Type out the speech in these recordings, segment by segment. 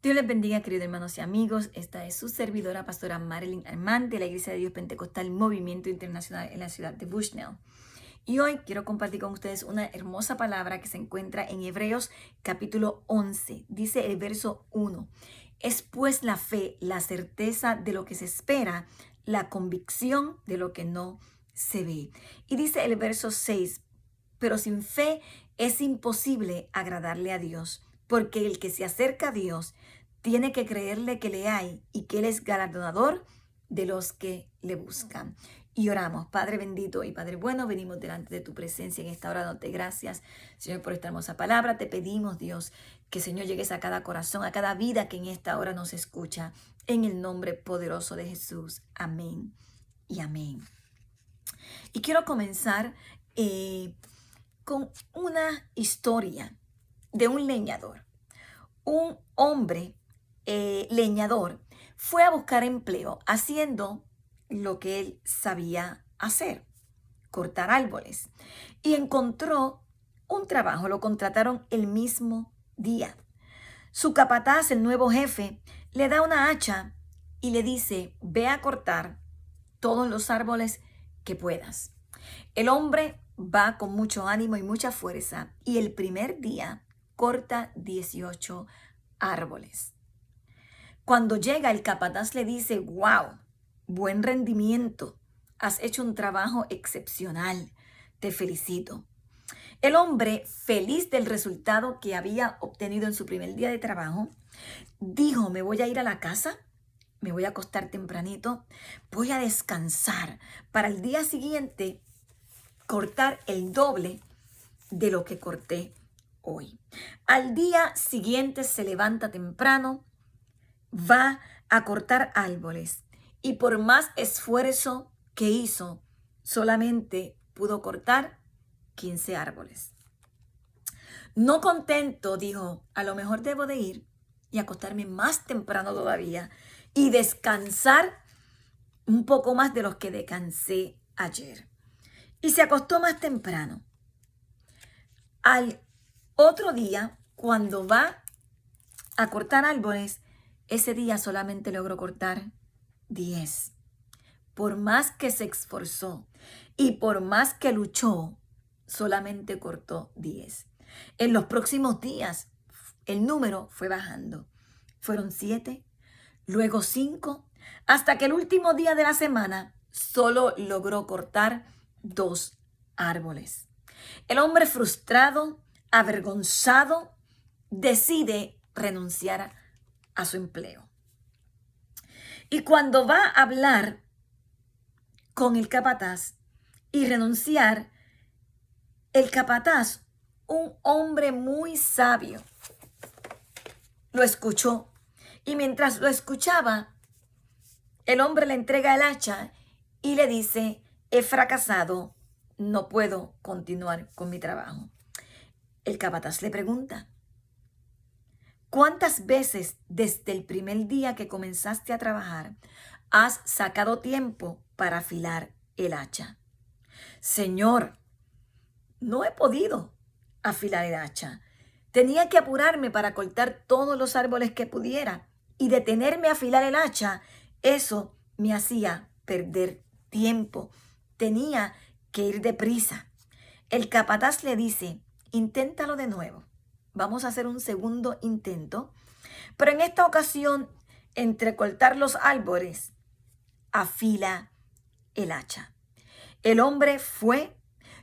Dios les bendiga, queridos hermanos y amigos. Esta es su servidora, pastora Marilyn Armand, de la Iglesia de Dios Pentecostal Movimiento Internacional en la ciudad de Bushnell. Y hoy quiero compartir con ustedes una hermosa palabra que se encuentra en Hebreos capítulo 11. Dice el verso 1. Es pues la fe, la certeza de lo que se espera, la convicción de lo que no se ve. Y dice el verso 6. Pero sin fe es imposible agradarle a Dios, porque el que se acerca a Dios tiene que creerle que le hay y que Él es galardonador de los que le buscan. Y oramos, Padre bendito y Padre bueno, venimos delante de tu presencia en esta hora, dándote gracias, Señor, por esta hermosa palabra. Te pedimos, Dios, que Señor llegues a cada corazón, a cada vida que en esta hora nos escucha, en el nombre poderoso de Jesús. Amén y amén. Y quiero comenzar con una historia de un leñador. Un hombre leñador fue a buscar empleo haciendo lo que él sabía hacer, cortar árboles. Y encontró un trabajo, lo contrataron el mismo día. Su capataz, el nuevo jefe, le da una hacha y le dice, ve a cortar todos los árboles que puedas. El hombre va con mucho ánimo y mucha fuerza y el primer día corta 18 árboles. Cuando llega, el capataz le dice, wow, buen rendimiento, has hecho un trabajo excepcional, te felicito. El hombre, feliz del resultado que había obtenido en su primer día de trabajo, dijo, me voy a ir a la casa, me voy a acostar tempranito, voy a descansar para el día siguiente cortar el doble de lo que corté hoy. Al día siguiente se levanta temprano, va a cortar árboles y por más esfuerzo que hizo, solamente pudo cortar 15 árboles. No contento, dijo, a lo mejor debo de ir y acostarme más temprano todavía y descansar un poco más de los que descansé ayer. Y se acostó más temprano. Al otro día, cuando va a cortar árboles, ese día solamente logró cortar 10. Por más que se esforzó y por más que luchó, solamente cortó 10. En los próximos días, el número fue bajando. Fueron 7, luego 5, hasta que el último día de la semana solo logró cortar 2 árboles. El hombre frustrado, avergonzado, decide renunciar a su empleo. Y cuando va a hablar con el capataz y renunciar, el capataz, un hombre muy sabio, lo escuchó. Y mientras lo escuchaba, el hombre le entrega el hacha y le dice, he fracasado, no puedo continuar con mi trabajo. El capataz le pregunta, ¿cuántas veces desde el primer día que comenzaste a trabajar has sacado tiempo para afilar el hacha? Señor, no he podido afilar el hacha. Tenía que apurarme para cortar todos los árboles que pudiera y detenerme a afilar el hacha. Eso me hacía perder tiempo. Tenía que ir deprisa. El capataz le dice, inténtalo de nuevo. Vamos a hacer un segundo intento. Pero en esta ocasión, entre cortar los árboles, afila el hacha. El hombre fue,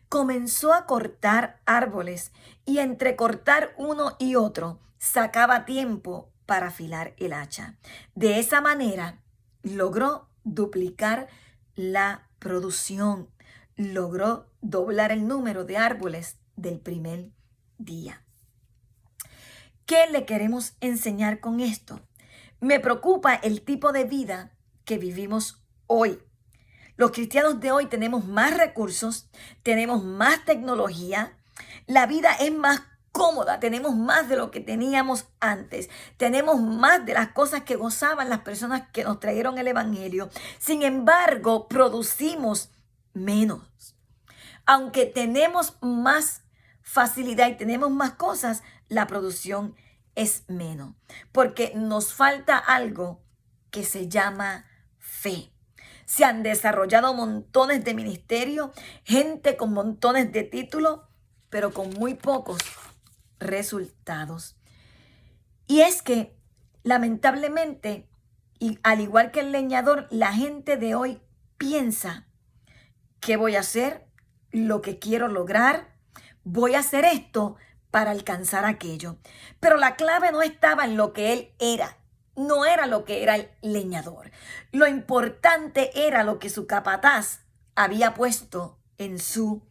comenzó a cortar árboles y entre cortar uno y otro, sacaba tiempo para afilar el hacha. De esa manera, logró duplicar la producción, logró doblar el número de árboles del primer día. ¿Qué le queremos enseñar con esto? Me preocupa el tipo de vida que vivimos hoy. Los cristianos de hoy tenemos más recursos, tenemos más tecnología, la vida es más cómoda, tenemos más de lo que teníamos antes, tenemos más de las cosas que gozaban las personas que nos trajeron el evangelio. Sin embargo, producimos menos. Aunque tenemos más facilidad y tenemos más cosas, la producción es menos, porque nos falta algo que se llama fe. Se han desarrollado montones de ministerios, gente con montones de títulos, pero con muy pocos resultados. Y es que, lamentablemente, y al igual que el leñador, la gente de hoy piensa: ¿qué voy a hacer? Lo que quiero lograr, voy a hacer esto para alcanzar aquello. Pero la clave no estaba en lo que él era, no era lo que era el leñador. Lo importante era lo que su capataz había puesto en su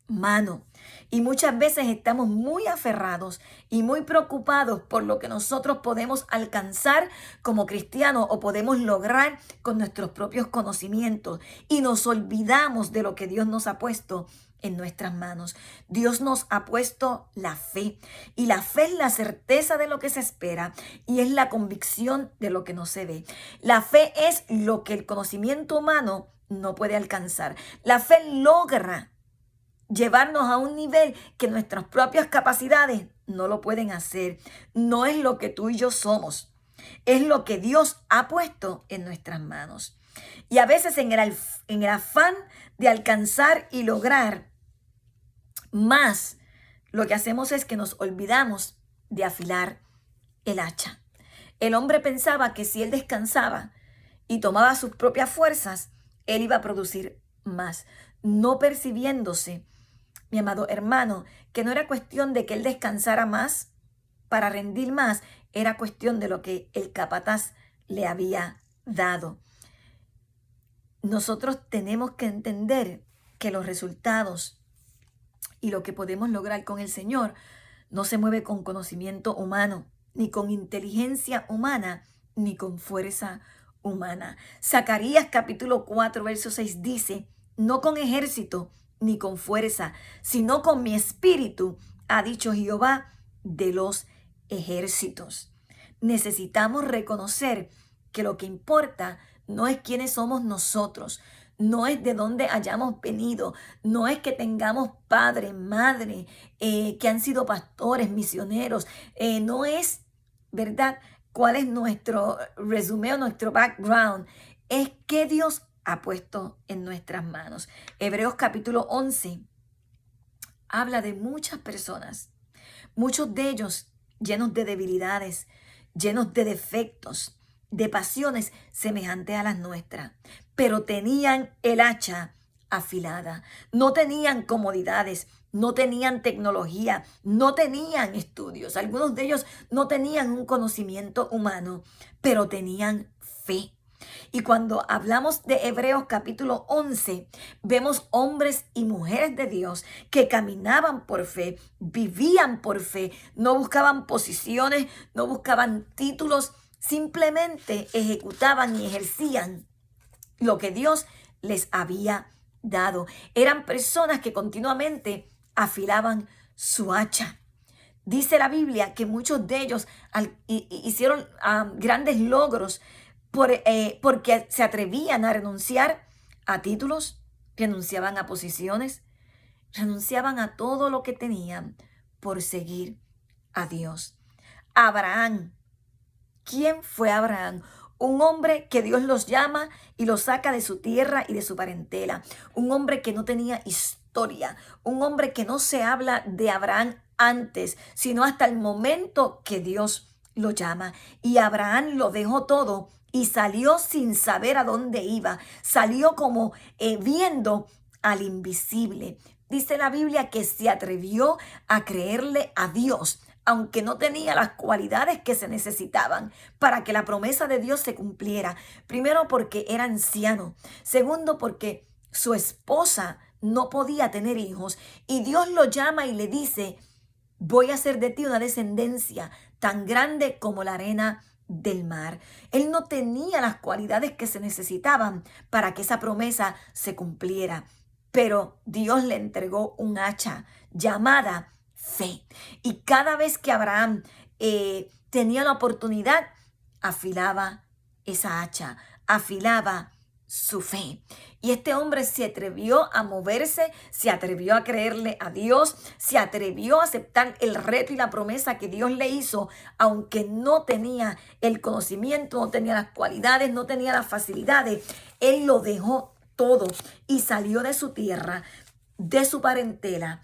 mano. Y muchas veces estamos muy aferrados y muy preocupados por lo que nosotros podemos alcanzar como cristianos o podemos lograr con nuestros propios conocimientos. Y nos olvidamos de lo que Dios nos ha puesto en nuestras manos. Dios nos ha puesto la fe. Y la fe es la certeza de lo que se espera y es la convicción de lo que no se ve. La fe es lo que el conocimiento humano no puede alcanzar. La fe logra llevarnos a un nivel que nuestras propias capacidades no lo pueden hacer. No es lo que tú y yo somos, es lo que Dios ha puesto en nuestras manos. Y a veces en el afán de alcanzar y lograr más, lo que hacemos es que nos olvidamos de afilar el hacha. El hombre pensaba que si él descansaba y tomaba sus propias fuerzas, él iba a producir más, no percibiéndose, mi amado hermano, que no era cuestión de que él descansara más para rendir más, era cuestión de lo que el capataz le había dado. Nosotros tenemos que entender que los resultados y lo que podemos lograr con el Señor no se mueve con conocimiento humano, ni con inteligencia humana, ni con fuerza humana. Zacarías capítulo 4, verso 6 dice: no con ejército ni con fuerza, sino con mi espíritu, ha dicho Jehová de los ejércitos. Necesitamos reconocer que lo que importa no es quiénes somos nosotros, no es de dónde hayamos venido, no es que tengamos padre, madre, que han sido pastores, misioneros, no es, ¿verdad?, cuál es nuestro resumen o nuestro background, es que Dios ha puesto en nuestras manos. Hebreos capítulo 11 habla de muchas personas, muchos de ellos llenos de debilidades, llenos de defectos, de pasiones semejantes a las nuestras, pero tenían el hacha afilada, no tenían comodidades, no tenían tecnología, no tenían estudios, algunos de ellos no tenían un conocimiento humano, pero tenían fe. Y cuando hablamos de Hebreos capítulo 11, vemos hombres y mujeres de Dios que caminaban por fe, vivían por fe, no buscaban posiciones, no buscaban títulos, simplemente ejecutaban y ejercían lo que Dios les había dado. Eran personas que continuamente afilaban su hacha. Dice la Biblia que muchos de ellos hicieron grandes logros porque se atrevían a renunciar a títulos, renunciaban a posiciones, renunciaban a todo lo que tenían por seguir a Dios. Abraham. ¿Quién fue Abraham? Un hombre que Dios los llama y los saca de su tierra y de su parentela. Un hombre que no tenía historia. Un hombre que no se habla de Abraham antes, sino hasta el momento que Dios lo llama. Y Abraham lo dejó todo y salió sin saber a dónde iba. Salió como viendo al invisible. Dice la Biblia que se atrevió a creerle a Dios, aunque no tenía las cualidades que se necesitaban para que la promesa de Dios se cumpliera. Primero, porque era anciano. Segundo, porque su esposa no podía tener hijos. Y Dios lo llama y le dice: voy a hacer de ti una descendencia tan grande como la arena del mar. Él no tenía las cualidades que se necesitaban para que esa promesa se cumpliera. Pero Dios le entregó un hacha llamada fe. Y cada vez que Abraham tenía la oportunidad, afilaba esa hacha, afilaba su fe. Y este hombre se atrevió a moverse, se atrevió a creerle a Dios, se atrevió a aceptar el reto y la promesa que Dios le hizo, aunque no tenía el conocimiento, no tenía las cualidades, no tenía las facilidades. Él lo dejó todo y salió de su tierra, de su parentela,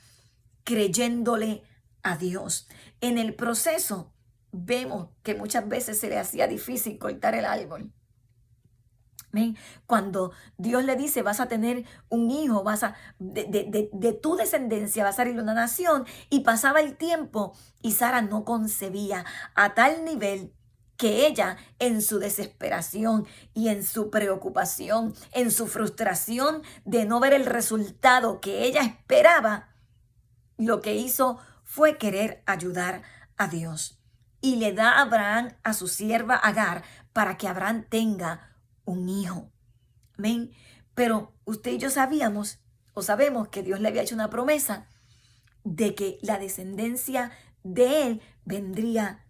creyéndole a Dios. En el proceso vemos que muchas veces se le hacía difícil cortar el árbol. Cuando Dios le dice, vas a tener un hijo, de tu descendencia va a salir una nación, y pasaba el tiempo y Sara no concebía, a tal nivel que ella, en su desesperación y en su preocupación, en su frustración de no ver el resultado que ella esperaba, lo que hizo fue querer ayudar a Dios. Y le da a Abraham a su sierva Agar para que Abraham tenga un hijo. Amén. Pero usted y yo sabemos que Dios le había hecho una promesa de que la descendencia de él vendría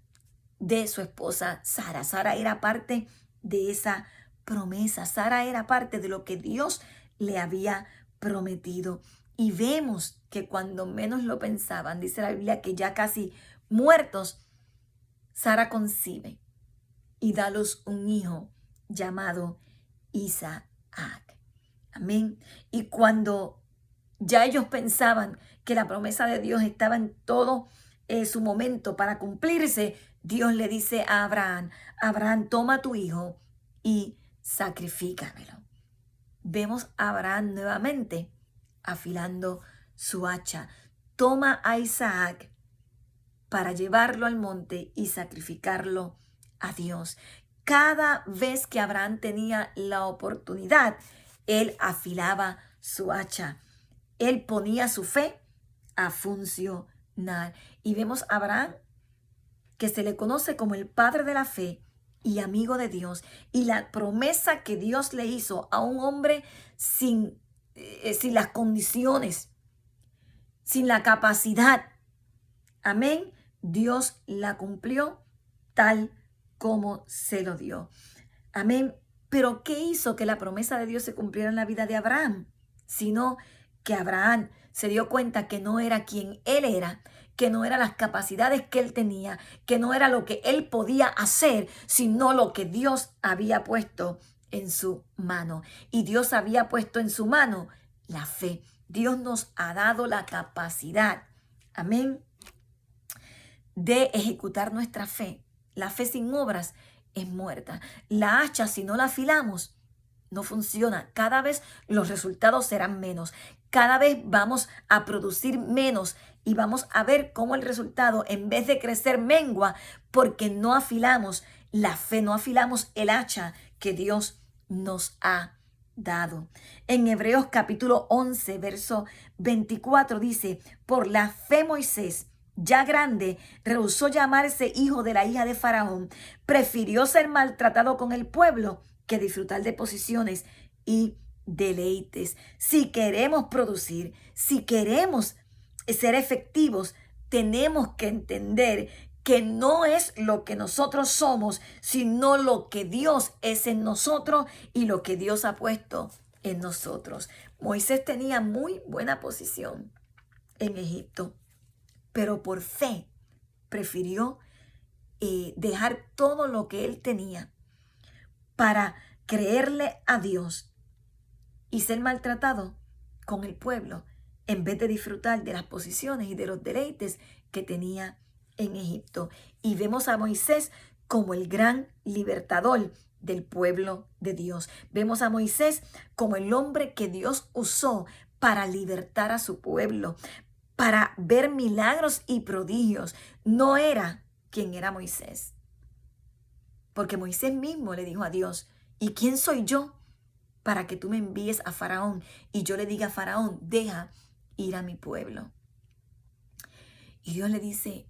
de su esposa Sara. Sara era parte de esa promesa. Sara era parte de lo que Dios le había prometido. Y vemos que cuando menos lo pensaban, dice la Biblia que ya casi muertos, Sara concibe y da a luz un hijo llamado Isaac. Amén. Y cuando ya ellos pensaban que la promesa de Dios estaba en todo su momento para cumplirse, Dios le dice a Abraham, Abraham, toma a tu hijo y sacrifícamelo. Vemos a Abraham nuevamente afilando su hacha. Toma a Isaac para llevarlo al monte y sacrificarlo a Dios. Cada vez que Abraham tenía la oportunidad, él afilaba su hacha. Él ponía su fe a funcionar. Y vemos a Abraham, que se le conoce como el padre de la fe y amigo de Dios. Y la promesa que Dios le hizo a un hombre sin las condiciones, sin la capacidad. Amén. Dios la cumplió tal como se lo dio. Amén. Pero ¿qué hizo que la promesa de Dios se cumpliera en la vida de Abraham? Sino que Abraham se dio cuenta que no era quien él era, que no eran las capacidades que él tenía, que no era lo que él podía hacer, sino lo que Dios había puesto en su mano. Y Dios había puesto en su mano la fe. Dios nos ha dado la capacidad, amén, de ejecutar nuestra fe. La fe sin obras es muerta. La hacha, si no la afilamos, no funciona. Cada vez los resultados serán menos. Cada vez vamos a producir menos y vamos a ver cómo el resultado, en vez de crecer, mengua, porque no afilamos la fe, no afilamos el hacha que Dios nos ha dado. En Hebreos capítulo 11, verso 24 dice, por la fe Moisés, ya grande, rehusó llamarse hijo de la hija de Faraón, prefirió ser maltratado con el pueblo que disfrutar de posiciones y deleites. Si queremos producir, si queremos ser efectivos, tenemos que entender que no es lo que nosotros somos, sino lo que Dios es en nosotros y lo que Dios ha puesto en nosotros. Moisés tenía muy buena posición en Egipto, pero por fe prefirió dejar todo lo que él tenía para creerle a Dios y ser maltratado con el pueblo en vez de disfrutar de las posiciones y de los deleites que tenía en Egipto. Y vemos a Moisés como el gran libertador del pueblo de Dios. Vemos a Moisés como el hombre que Dios usó para libertar a su pueblo, para ver milagros y prodigios. No era quien era Moisés, porque Moisés mismo le dijo a Dios, ¿y quién soy yo para que tú me envíes a Faraón y yo le diga a Faraón, deja ir a mi pueblo? Y Dios le dice,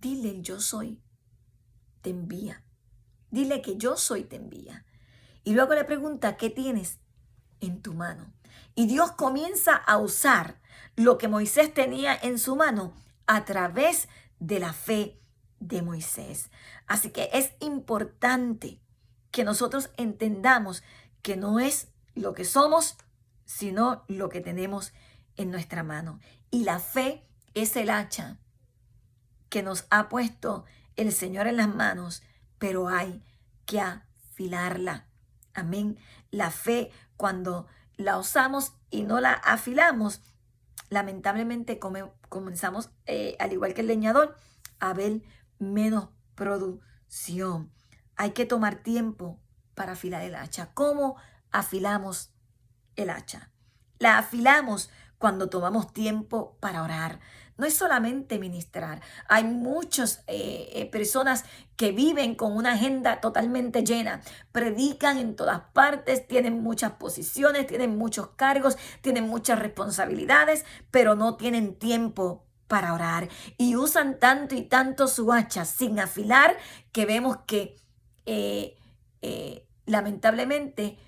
dile, yo soy, te envía. Dile que yo soy, te envía. Y luego le pregunta, ¿qué tienes en tu mano? Y Dios comienza a usar lo que Moisés tenía en su mano a través de la fe de Moisés. Así que es importante que nosotros entendamos que no es lo que somos, sino lo que tenemos en nuestra mano. Y la fe es el hacha que nos ha puesto el Señor en las manos, pero hay que afilarla. Amén. La fe, cuando la usamos y no la afilamos, lamentablemente comenzamos, al igual que el leñador, a ver menos producción. Hay que tomar tiempo para afilar el hacha. ¿Cómo afilamos el hacha? La afilamos cuando tomamos tiempo para orar. No es solamente ministrar. Hay muchas personas que viven con una agenda totalmente llena. Predican en todas partes, tienen muchas posiciones, tienen muchos cargos, tienen muchas responsabilidades, pero no tienen tiempo para orar. Y usan tanto y tanto su hacha sin afilar que vemos que lamentablemente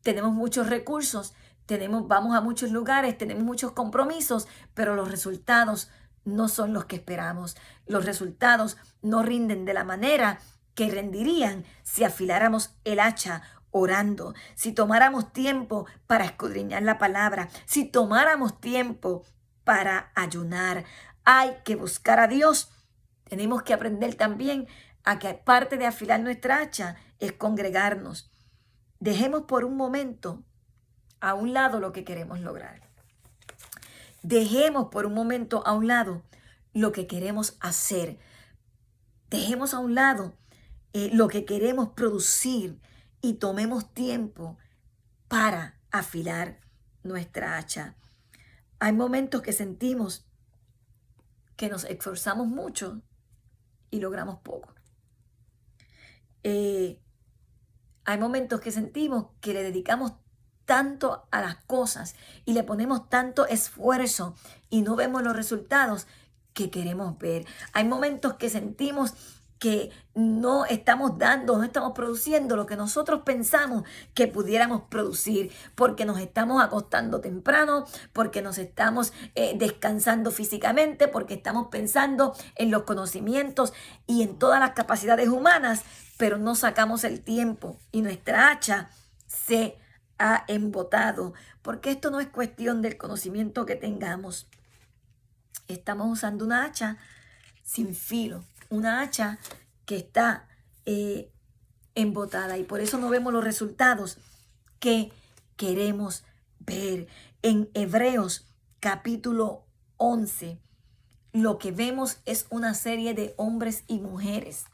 tenemos muchos recursos. Vamos a muchos lugares, tenemos muchos compromisos, pero los resultados no son los que esperamos. Los resultados no rinden de la manera que rendirían si afiláramos el hacha orando, si tomáramos tiempo para escudriñar la palabra, si tomáramos tiempo para ayunar. Hay que buscar a Dios. Tenemos que aprender también a que parte de afilar nuestra hacha es congregarnos. Dejemos por un momento a un lado lo que queremos lograr. Dejemos por un momento a un lado lo que queremos hacer. Dejemos a un lado lo que queremos producir y tomemos tiempo para afilar nuestra hacha. Hay momentos que sentimos que nos esforzamos mucho y logramos poco. Hay momentos que sentimos que le dedicamos tanto a las cosas y le ponemos tanto esfuerzo y no vemos los resultados que queremos ver. Hay momentos que sentimos que no estamos dando, no estamos produciendo lo que nosotros pensamos que pudiéramos producir, porque nos estamos acostando temprano, porque nos estamos descansando físicamente, porque estamos pensando en los conocimientos y en todas las capacidades humanas, pero no sacamos el tiempo y nuestra hacha se ha embotado, porque esto no es cuestión del conocimiento que tengamos. Estamos usando una hacha sin filo, una hacha que está embotada, y por eso no vemos los resultados que queremos ver. En Hebreos capítulo 11, lo que vemos es una serie de hombres y mujeres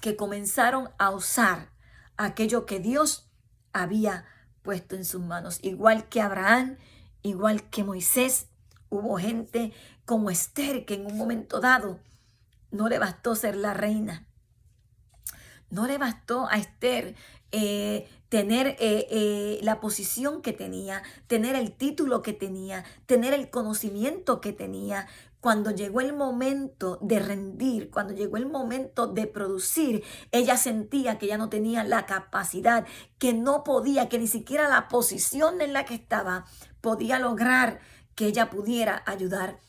que comenzaron a usar aquello que Dios había puesto en sus manos. Igual que Abraham, igual que Moisés, hubo gente como Esther que en un momento dado no le bastó ser la reina. No le bastó a Esther tener la posición que tenía, tener el título que tenía, tener el conocimiento que tenía. Cuando llegó el momento de rendir, cuando llegó el momento de producir, ella sentía que ya no tenía la capacidad, que no podía, que ni siquiera la posición en la que estaba podía lograr que ella pudiera ayudar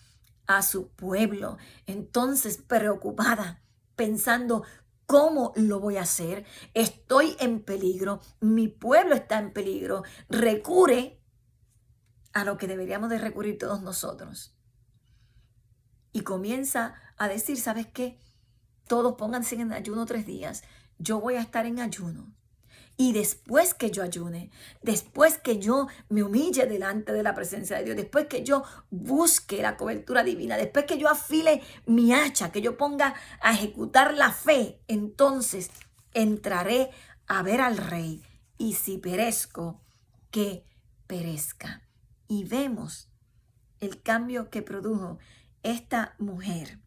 a su pueblo. Entonces, preocupada, pensando, ¿cómo lo voy a hacer? Estoy en peligro, mi pueblo está en peligro. Recurre a lo que deberíamos de recurrir todos nosotros. Y comienza a decir, ¿sabes qué? Todos pónganse en ayuno 3 días. Yo voy a estar en ayuno. Y después que yo ayune, después que yo me humille delante de la presencia de Dios, después que yo busque la cobertura divina, después que yo afile mi hacha, que yo ponga a ejecutar la fe, entonces entraré a ver al rey. Y si perezco, que perezca. Y vemos el cambio que produjo esta mujer.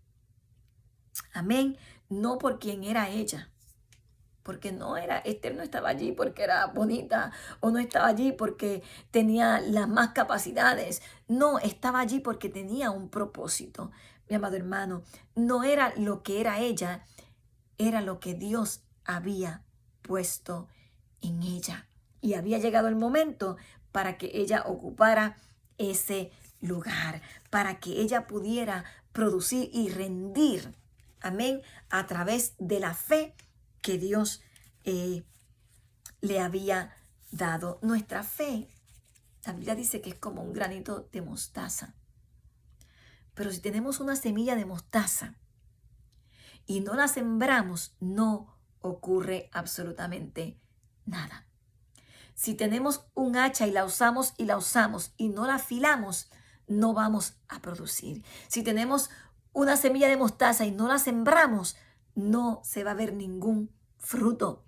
Amén. No por quién era ella. Porque Esther no estaba allí porque era bonita, o no estaba allí porque tenía las más capacidades. No, estaba allí porque tenía un propósito. Mi amado hermano, no era lo que era ella, era lo que Dios había puesto en ella. Y había llegado el momento para que ella ocupara ese lugar, para que ella pudiera producir y rendir, amén, a través de la fe que Dios le había dado. Nuestra fe, la Biblia dice que es como un granito de mostaza. Pero si tenemos una semilla de mostaza y no la sembramos, no ocurre absolutamente nada. Si tenemos un hacha y la usamos y no la afilamos, no vamos a producir. Si tenemos una semilla de mostaza y no la sembramos, no se va a ver ningún fruto.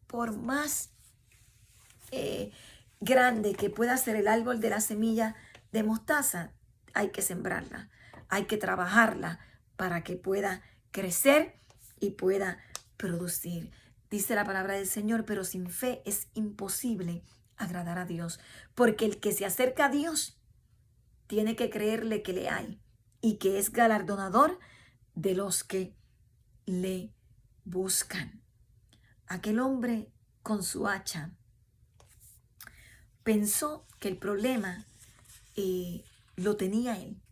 Por más grande que pueda ser el árbol de la semilla de mostaza, hay que sembrarla, hay que trabajarla para que pueda crecer y pueda producir. Dice la palabra del Señor, pero sin fe es imposible agradar a Dios, porque el que se acerca a Dios tiene que creerle que le hay y que es galardonador de los que le buscan. Aquel hombre con su hacha pensó que el problema lo tenía él.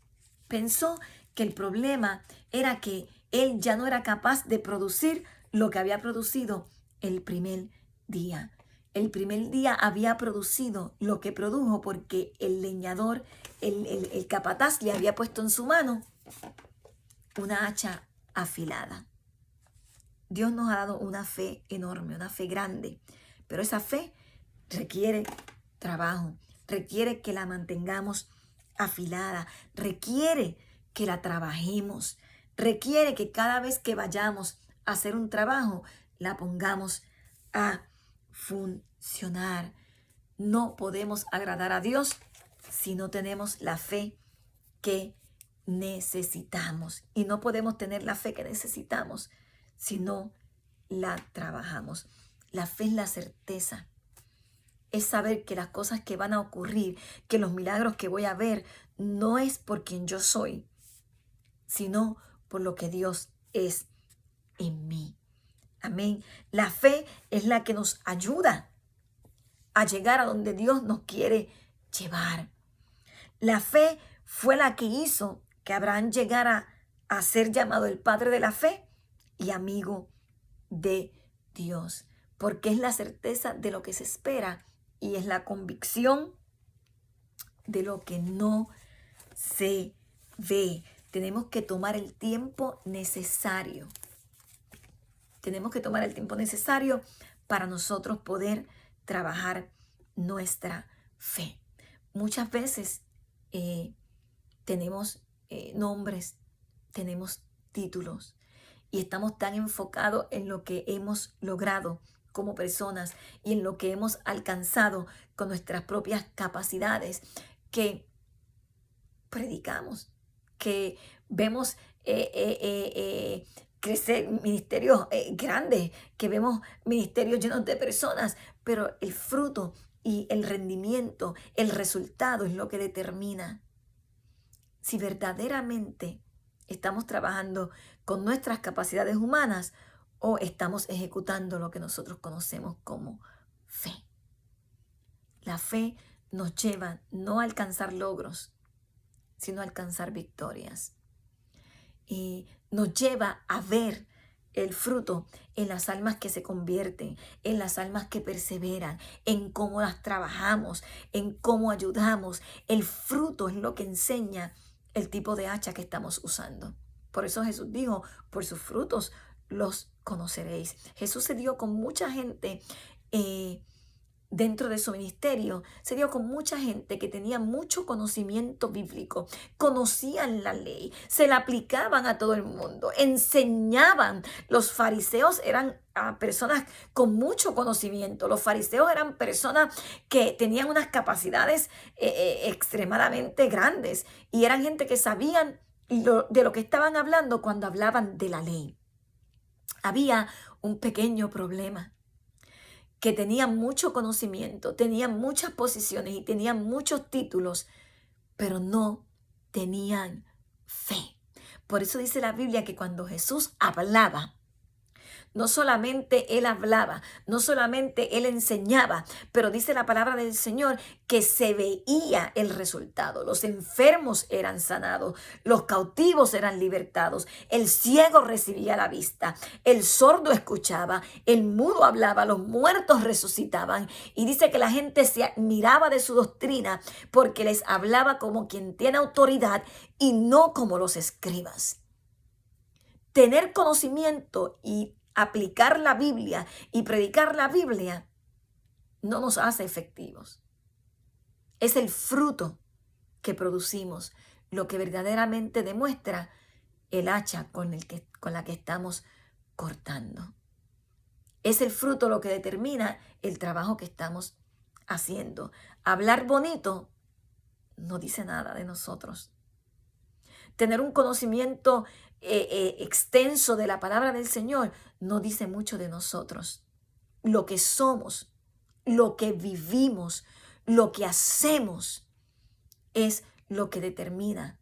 Pensó que el problema era que él ya no era capaz de producir lo que había producido el primer día. El primer día había producido lo que produjo porque el leñador, el capataz, le había puesto en su mano una hacha afilada. Dios nos ha dado una fe enorme, una fe grande, pero esa fe requiere trabajo, requiere que la mantengamos afilada, requiere que la trabajemos, requiere que cada vez que vayamos a hacer un trabajo, la pongamos a funcionar. No podemos agradar a Dios si no tenemos la fe que necesitamos. Y no podemos tener la fe que necesitamos si no la trabajamos. La fe es la certeza. Es saber que las cosas que van a ocurrir, que los milagros que voy a ver, no es por quien yo soy, sino por lo que Dios es en mí. Amén. La fe es la que nos ayuda a llegar a donde Dios nos quiere llevar. La fe fue la que hizo que Abraham llegara a ser llamado el padre de la fe y amigo de Dios, porque es la certeza de lo que se espera y es la convicción de lo que no se ve. Tenemos que tomar el tiempo necesario. Tenemos que tomar el tiempo necesario para nosotros poder trabajar nuestra fe. Muchas veces tenemos nombres, tenemos títulos y estamos tan enfocados en lo que hemos logrado como personas y en lo que hemos alcanzado con nuestras propias capacidades que predicamos, que vemos crecer ministerios grandes, que vemos ministerios llenos de personas, pero el fruto y el rendimiento, el resultado es lo que determina si verdaderamente estamos trabajando con nuestras capacidades humanas o estamos ejecutando lo que nosotros conocemos como fe. La fe nos lleva no a alcanzar logros, sino a alcanzar victorias. Y nos lleva a ver el fruto en las almas que se convierten, en las almas que perseveran, en cómo las trabajamos, en cómo ayudamos. El fruto es lo que enseña el tipo de hacha que estamos usando. Por eso Jesús dijo, por sus frutos los conoceréis. Jesús se dio con mucha gente dentro de su ministerio, se dio con mucha gente que tenía mucho conocimiento bíblico, conocían la ley, se la aplicaban a todo el mundo, enseñaban. Los fariseos eran personas con mucho conocimiento. Los fariseos eran personas que tenían unas capacidades extremadamente grandes y eran gente que sabían de lo que estaban hablando cuando hablaban de la ley. Había un pequeño problema, que tenían mucho conocimiento, tenían muchas posiciones y tenían muchos títulos, pero no tenían fe. Por eso dice la Biblia que cuando Jesús hablaba, No solamente Él hablaba, no solamente Él enseñaba, pero dice la palabra del Señor que se veía el resultado. Los enfermos eran sanados, los cautivos eran libertados, el ciego recibía la vista, el sordo escuchaba, el mudo hablaba, los muertos resucitaban. Y dice que la gente se admiraba de su doctrina porque les hablaba como quien tiene autoridad y no como los escribas. Tener conocimiento y aplicar la Biblia y predicar la Biblia no nos hace efectivos. Es el fruto que producimos lo que verdaderamente demuestra el hacha con la que estamos cortando. Es el fruto lo que determina el trabajo que estamos haciendo. Hablar bonito no dice nada de nosotros. Tener un conocimiento extenso de la palabra del Señor no dice mucho de nosotros. Lo que somos, lo que vivimos, lo que hacemos es lo que determina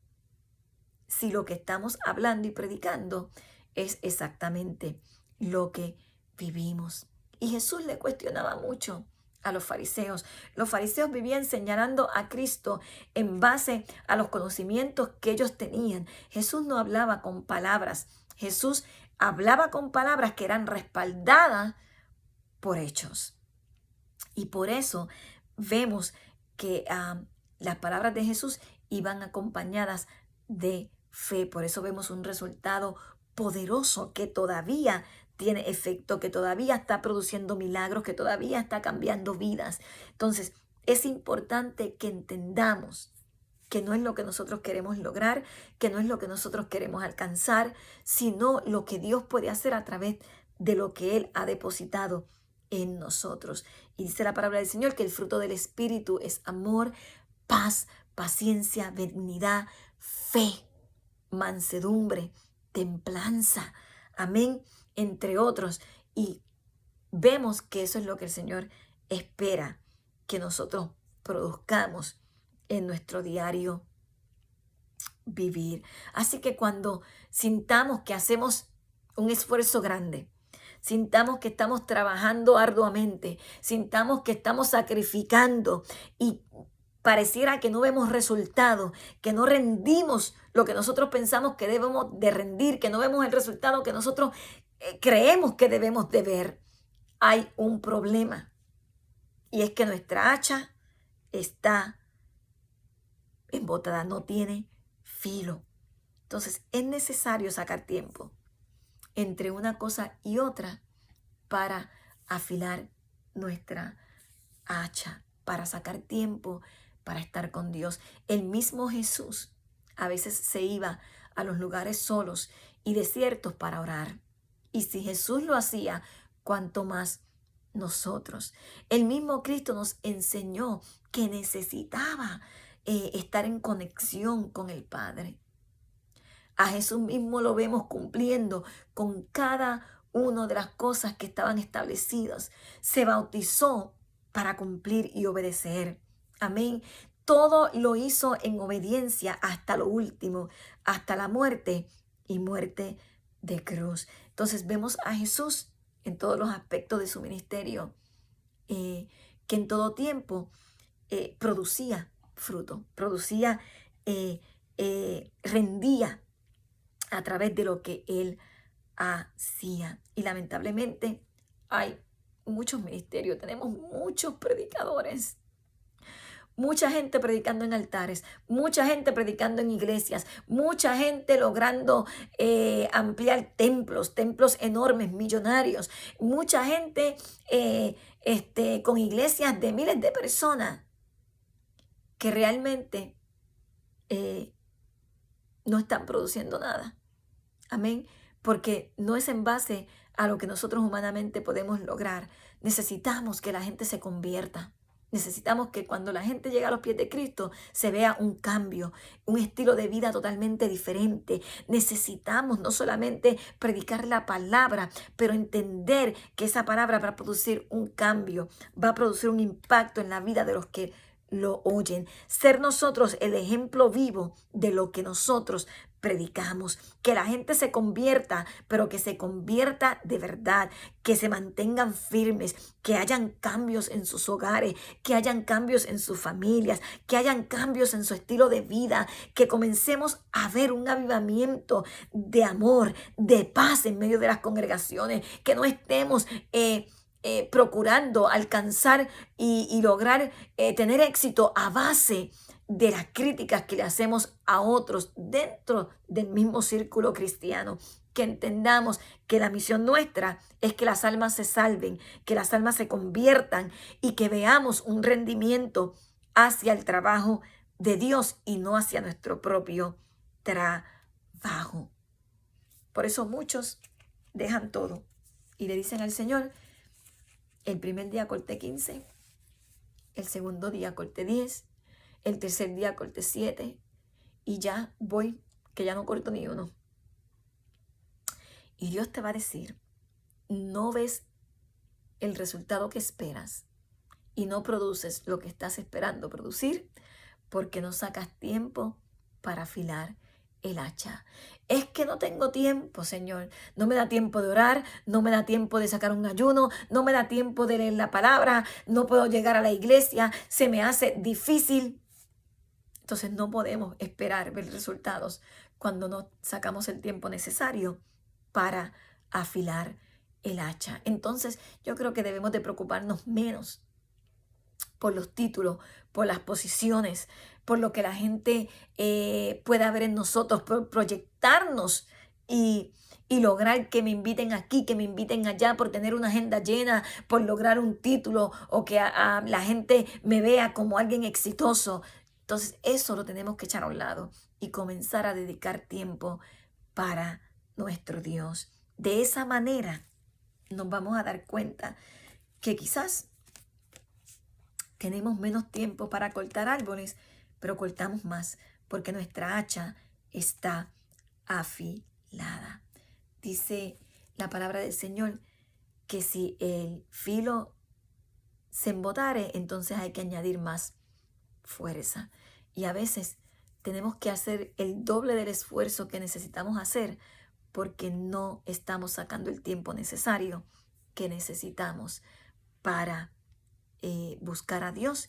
si lo que estamos hablando y predicando es exactamente lo que vivimos. Y Jesús le cuestionaba mucho a los fariseos. Los fariseos vivían señalando a Cristo en base a los conocimientos que ellos tenían. Jesús no hablaba con palabras. Jesús hablaba con palabras que eran respaldadas por hechos. Y por eso vemos que las palabras de Jesús iban acompañadas de fe. Por eso vemos un resultado poderoso que todavía tiene efecto, que todavía está produciendo milagros, que todavía está cambiando vidas. Entonces, es importante que entendamos que no es lo que nosotros queremos lograr, que no es lo que nosotros queremos alcanzar, sino lo que Dios puede hacer a través de lo que Él ha depositado en nosotros. Y dice la palabra del Señor que el fruto del Espíritu es amor, paz, paciencia, benignidad, fe, mansedumbre, templanza. Amén. Entre otros. Y vemos que eso es lo que el Señor espera que nosotros produzcamos en nuestro diario vivir. Así que cuando sintamos que hacemos un esfuerzo grande, sintamos que estamos trabajando arduamente, sintamos que estamos sacrificando y pareciera que no vemos resultado, que no rendimos lo que nosotros pensamos que debemos de rendir, que no vemos el resultado que nosotros creemos que debemos de ver, hay un problema. Y es que nuestra hacha está embotada, no tiene filo. Entonces es necesario sacar tiempo entre una cosa y otra para afilar nuestra hacha, para sacar tiempo para estar con Dios. El mismo Jesús a veces se iba a los lugares solos y desiertos para orar. Y si Jesús lo hacía, cuánto más nosotros. El mismo Cristo nos enseñó que necesitaba estar en conexión con el Padre. A Jesús mismo lo vemos cumpliendo con cada una de las cosas que estaban establecidas. Se bautizó para cumplir y obedecer. Amén. Todo lo hizo en obediencia hasta lo último, hasta la muerte y muerte de cruz. Entonces vemos a Jesús en todos los aspectos de su ministerio, que en todo tiempo producía fruto, rendía a través de lo que él hacía. Y lamentablemente hay muchos ministerios, tenemos muchos predicadores, mucha gente predicando en altares, mucha gente predicando en iglesias, mucha gente logrando ampliar templos enormes, millonarios, mucha gente con iglesias de miles de personas que realmente no están produciendo nada. Amén. Porque no es en base a lo que nosotros humanamente podemos lograr. Necesitamos que la gente se convierta. Necesitamos que cuando la gente llega a los pies de Cristo se vea un cambio, un estilo de vida totalmente diferente. Necesitamos no solamente predicar la palabra, pero entender que esa palabra va a producir un cambio, va a producir un impacto en la vida de los que lo oyen. Ser nosotros el ejemplo vivo de lo que nosotros predicamos. Que la gente se convierta, pero que se convierta de verdad, que se mantengan firmes, que hayan cambios en sus hogares, que hayan cambios en sus familias, que hayan cambios en su estilo de vida, que comencemos a ver un avivamiento de amor, de paz en medio de las congregaciones, que no estemos procurando alcanzar y lograr tener éxito a base de las críticas que le hacemos a otros dentro del mismo círculo cristiano. Que entendamos que la misión nuestra es que las almas se salven, que las almas se conviertan y que veamos un rendimiento hacia el trabajo de Dios y no hacia nuestro propio trabajo. Por eso muchos dejan todo y le dicen al Señor: el primer día corté 15, el segundo día corté 10, el tercer día corté 7 y ya voy, que ya no corto ni uno. Y Dios te va a decir: no ves el resultado que esperas y no produces lo que estás esperando producir porque no sacas tiempo para afilar el hacha. Es que no tengo tiempo, Señor. No me da tiempo de orar, no me da tiempo de sacar un ayuno, no me da tiempo de leer la palabra, no puedo llegar a la iglesia, se me hace difícil. Entonces no podemos esperar ver resultados cuando no sacamos el tiempo necesario para afilar el hacha. Entonces yo creo que debemos de preocuparnos menos por los títulos, por las posiciones, por lo que la gente pueda ver en nosotros, por proyectarnos y lograr que me inviten aquí, que me inviten allá, por tener una agenda llena, por lograr un título o que a la gente me vea como alguien exitoso. Entonces eso lo tenemos que echar a un lado y comenzar a dedicar tiempo para nuestro Dios. De esa manera nos vamos a dar cuenta que quizás tenemos menos tiempo para cortar árboles, pero cortamos más porque nuestra hacha está afilada. Dice la palabra del Señor que si el filo se embotare, entonces hay que añadir más fuerza. Y a veces tenemos que hacer el doble del esfuerzo que necesitamos hacer porque no estamos sacando el tiempo necesario que necesitamos para buscar a Dios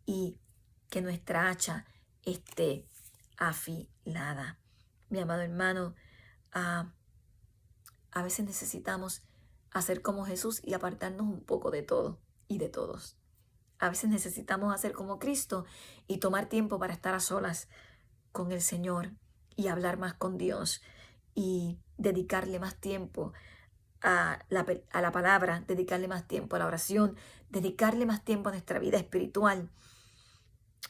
y que nuestra hacha esté afilada. Mi amado hermano, a veces necesitamos hacer como Jesús y apartarnos un poco de todo y de todos. A veces necesitamos hacer como Cristo y tomar tiempo para estar a solas con el Señor y hablar más con Dios y dedicarle más tiempo a la palabra, dedicarle más tiempo a la oración, dedicarle más tiempo a nuestra vida espiritual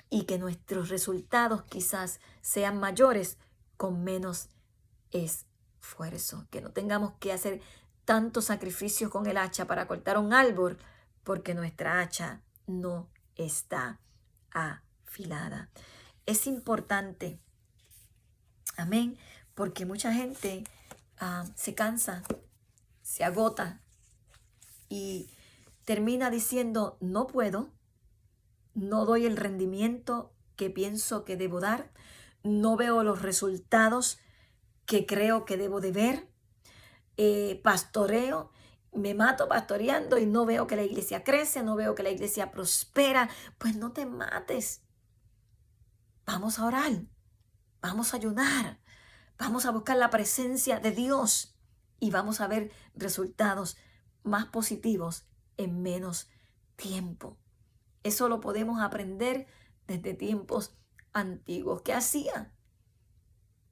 y que nuestros resultados quizás sean mayores con menos esfuerzo, que no tengamos que hacer tantos sacrificios con el hacha para cortar un árbol porque nuestra hacha no está afilada. Es importante, amén, porque mucha gente se cansa, se agota y termina diciendo: no puedo, no doy el rendimiento que pienso que debo dar, no veo los resultados que creo que debo de ver, pastoreo, me mato pastoreando y no veo que la iglesia crece, no veo que la iglesia prospera. Pues no te mates. Vamos a orar, vamos a ayunar, vamos a buscar la presencia de Dios y vamos a ver resultados más positivos en menos tiempo. Eso lo podemos aprender desde tiempos antiguos. ¿Qué hacía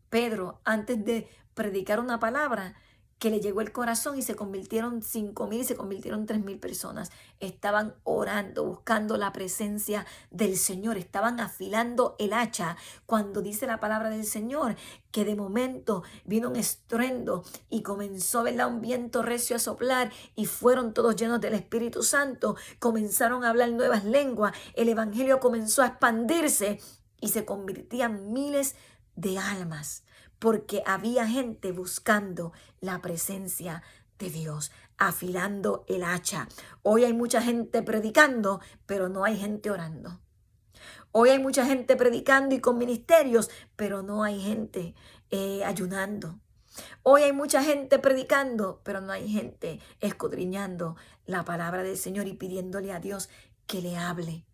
Pedro antes de predicar una palabra que le llegó el corazón y se convirtieron 5,000 y se convirtieron 3,000 personas? Estaban orando, buscando la presencia del Señor, estaban afilando el hacha. Cuando dice la palabra del Señor que de momento vino un estruendo y comenzó, ¿verdad?, un viento recio a soplar y fueron todos llenos del Espíritu Santo, comenzaron a hablar nuevas lenguas, el evangelio comenzó a expandirse y se convertían miles de almas, porque había gente buscando la presencia de Dios, afilando el hacha. Hoy hay mucha gente predicando, pero no hay gente orando. Hoy hay mucha gente predicando y con ministerios, pero no hay gente ayunando. Hoy hay mucha gente predicando, pero no hay gente escudriñando la palabra del Señor y pidiéndole a Dios que le hable.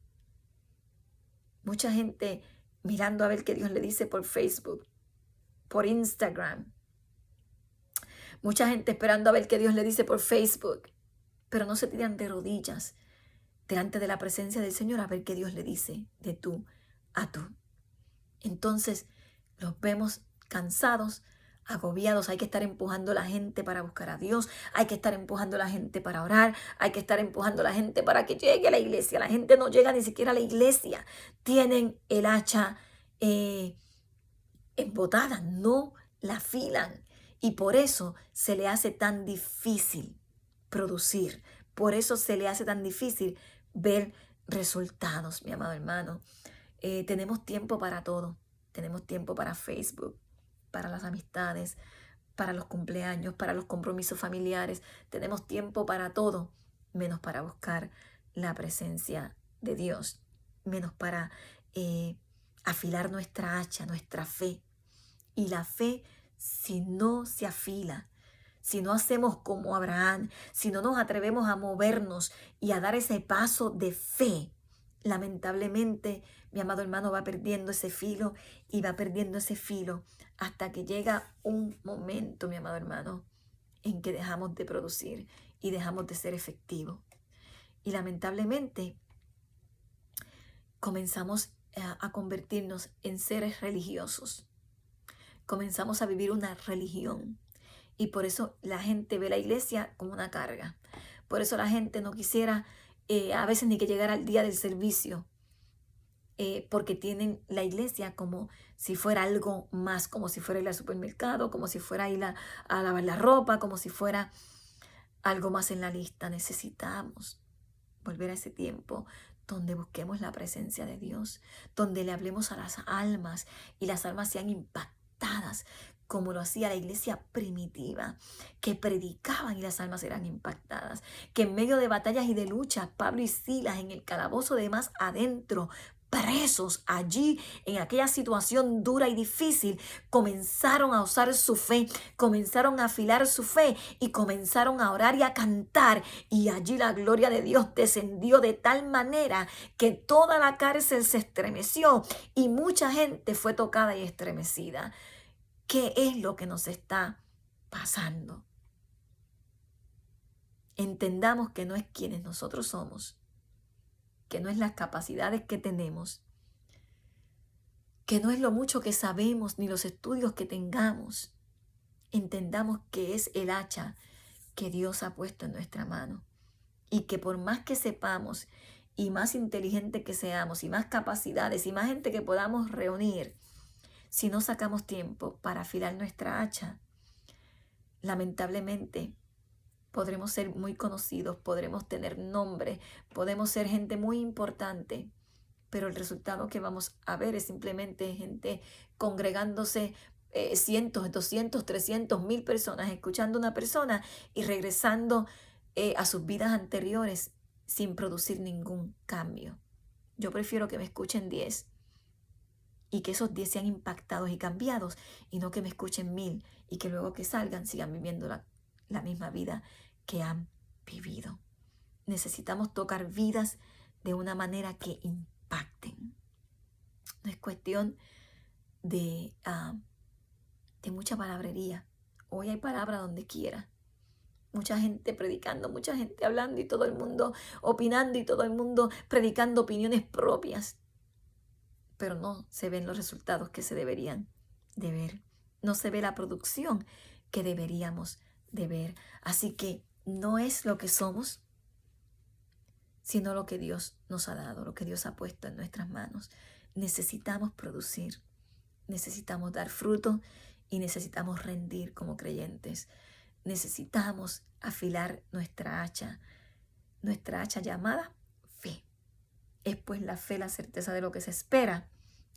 Mucha gente mirando a ver qué Dios le dice por Facebook, por Instagram. Mucha gente esperando a ver qué Dios le dice por Facebook, pero no se tiran de rodillas delante de la presencia del Señor a ver qué Dios le dice de tú a tú. Entonces los vemos cansados, agobiados. Hay que estar empujando a la gente para buscar a Dios. Hay que estar empujando a la gente para orar. Hay que estar empujando a la gente para que llegue a la iglesia. La gente no llega ni siquiera a la iglesia. Tienen el hacha embotada, no la afilan. Y por eso se le hace tan difícil producir. Por eso se le hace tan difícil ver resultados, mi amado hermano. Tenemos tiempo para todo. Tenemos tiempo para Facebook, para las amistades, para los cumpleaños, para los compromisos familiares. Tenemos tiempo para todo, menos para buscar la presencia de Dios, menos para afilar nuestra hacha, nuestra fe. Y la fe, si no se afila, si no hacemos como Abraham, si no nos atrevemos a movernos y a dar ese paso de fe, lamentablemente, mi amado hermano, va perdiendo ese filo y va perdiendo ese filo hasta que llega un momento, mi amado hermano, en que dejamos de producir y dejamos de ser efectivos. Y lamentablemente comenzamos a convertirnos en seres religiosos. Comenzamos a vivir una religión. Y por eso la gente ve la iglesia como una carga. Por eso la gente no quisiera a veces ni que llegara al día del servicio. Porque tienen la iglesia como si fuera algo más, como si fuera ir al supermercado, como si fuera ir a lavar la ropa, como si fuera algo más en la lista. Necesitamos volver a ese tiempo donde busquemos la presencia de Dios, donde le hablemos a las almas y las almas sean impactadas como lo hacía la iglesia primitiva, que predicaban y las almas eran impactadas, que en medio de batallas y de luchas, Pablo y Silas en el calabozo de más adentro, presos allí en aquella situación dura y difícil, comenzaron a usar su fe, comenzaron a afilar su fe y comenzaron a orar y a cantar, y allí la gloria de Dios descendió de tal manera que toda la cárcel se estremeció y mucha gente fue tocada y estremecida. ¿Qué es lo que nos está pasando? Entendamos que no es quienes nosotros somos, que no es las capacidades que tenemos, que no es lo mucho que sabemos ni los estudios que tengamos. Entendamos que es el hacha que Dios ha puesto en nuestra mano y que por más que sepamos y más inteligente que seamos y más capacidades y más gente que podamos reunir, si no sacamos tiempo para afilar nuestra hacha, lamentablemente podremos ser muy conocidos, podremos tener nombre, podemos ser gente muy importante, pero el resultado que vamos a ver es simplemente gente congregándose, cientos, 200, 300, 1000 personas, escuchando a una persona y regresando a sus vidas anteriores sin producir ningún cambio. Yo prefiero que me escuchen 10 y que esos 10 sean impactados y cambiados, y no que me escuchen 1000 y que luego que salgan sigan viviendo la misma vida que han vivido. Necesitamos tocar vidas de una manera que impacten. No es cuestión de mucha palabrería. Hoy hay palabra donde quiera. Mucha gente predicando, mucha gente hablando y todo el mundo opinando y todo el mundo predicando opiniones propias. Pero no se ven los resultados que se deberían de ver. No se ve la producción que deberíamos de ver. Así que no es lo que somos, sino lo que Dios nos ha dado, lo que Dios ha puesto en nuestras manos. Necesitamos producir, necesitamos dar fruto y necesitamos rendir como creyentes. Necesitamos afilar nuestra hacha llamada fe. Es pues la fe, la certeza de lo que se espera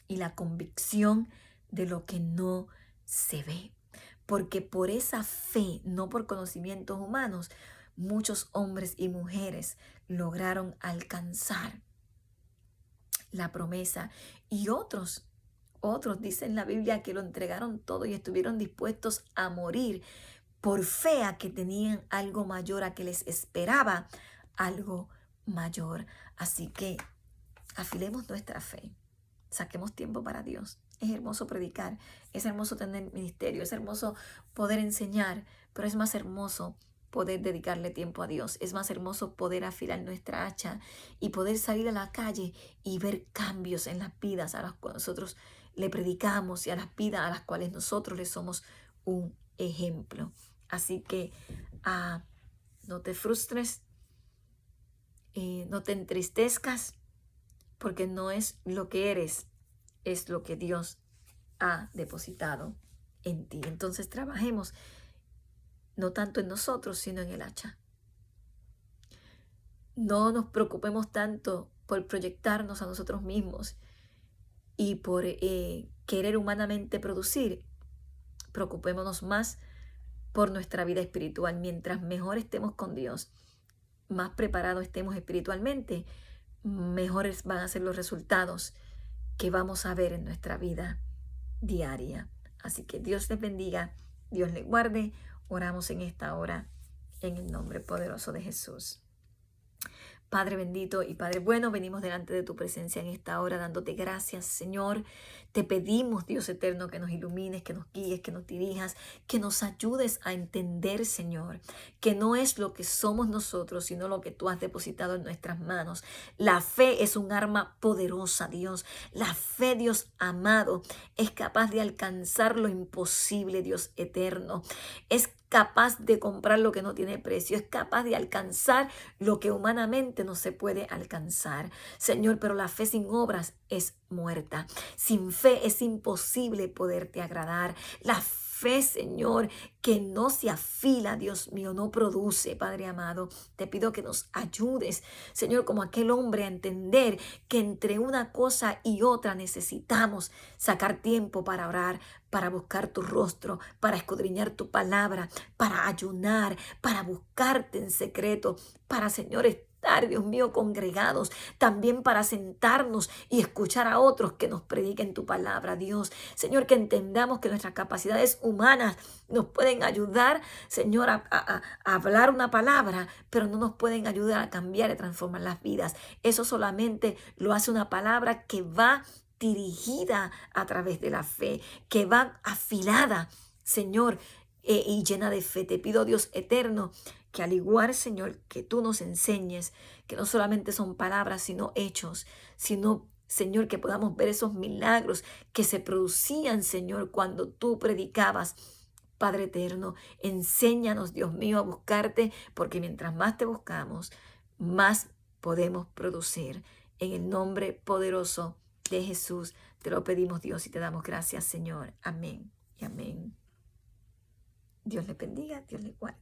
y la convicción de lo que no se ve. Porque por esa fe, no por conocimientos humanos, muchos hombres y mujeres lograron alcanzar la promesa y otros Otros dicen en la Biblia que lo entregaron todo y estuvieron dispuestos a morir por fe a que tenían algo mayor, a que les esperaba algo mayor. Así que afilemos nuestra fe, saquemos tiempo para Dios. Es hermoso predicar, es hermoso tener ministerio, es hermoso poder enseñar, pero es más hermoso poder dedicarle tiempo a Dios. Es más hermoso poder afilar nuestra hacha y poder salir a la calle y ver cambios en las vidas a las cuales nosotros le predicamos y a las vidas a las cuales nosotros le somos un ejemplo. Así que no te frustres, no te entristezcas, porque no es lo que eres, es lo que Dios ha depositado en ti. Entonces trabajemos no tanto en nosotros, sino en el hacha. No nos preocupemos tanto por proyectarnos a nosotros mismos y por querer humanamente producir. Preocupémonos más por nuestra vida espiritual. Mientras mejor estemos con Dios, más preparados estemos espiritualmente, mejores van a ser los resultados que vamos a ver en nuestra vida diaria. Así que Dios les bendiga, Dios les guarde. Oramos en esta hora en el nombre poderoso de Jesús. Padre bendito y Padre bueno, venimos delante de tu presencia en esta hora dándote gracias, Señor. Te pedimos, Dios eterno, que nos ilumines, que nos guíes, que nos dirijas, que nos ayudes a entender, Señor, que no es lo que somos nosotros, sino lo que tú has depositado en nuestras manos. La fe es un arma poderosa, Dios. La fe, Dios amado, es capaz de alcanzar lo imposible, Dios eterno. Es capaz de comprar lo que no tiene precio, es capaz de alcanzar lo que humanamente no se puede alcanzar. Señor, pero la fe sin obras es muerta. Sin fe es imposible poderte agradar. La fe, Señor, que no se afila, Dios mío, no produce, Padre amado. Te pido que nos ayudes, Señor, como aquel hombre a entender que entre una cosa y otra necesitamos sacar tiempo para orar, para buscar tu rostro, para escudriñar tu palabra, para ayunar, para buscarte en secreto, para, Señor, estar, Dios mío, congregados, también para sentarnos y escuchar a otros que nos prediquen tu palabra, Dios. Señor, que entendamos que nuestras capacidades humanas nos pueden ayudar, Señor, a hablar una palabra, pero no nos pueden ayudar a cambiar y transformar las vidas. Eso solamente lo hace una palabra que va dirigida a través de la fe, que va afilada, Señor, y llena de fe. Te pido, Dios eterno, que al igual, Señor, que tú nos enseñes, que no solamente son palabras, sino hechos, sino, Señor, que podamos ver esos milagros que se producían, Señor, cuando tú predicabas. Padre eterno, enséñanos, Dios mío, a buscarte, porque mientras más te buscamos, más podemos producir. En el nombre poderoso de Jesús, te lo pedimos, Dios, y te damos gracias, Señor. Amén y amén. Dios le bendiga, Dios le guarde.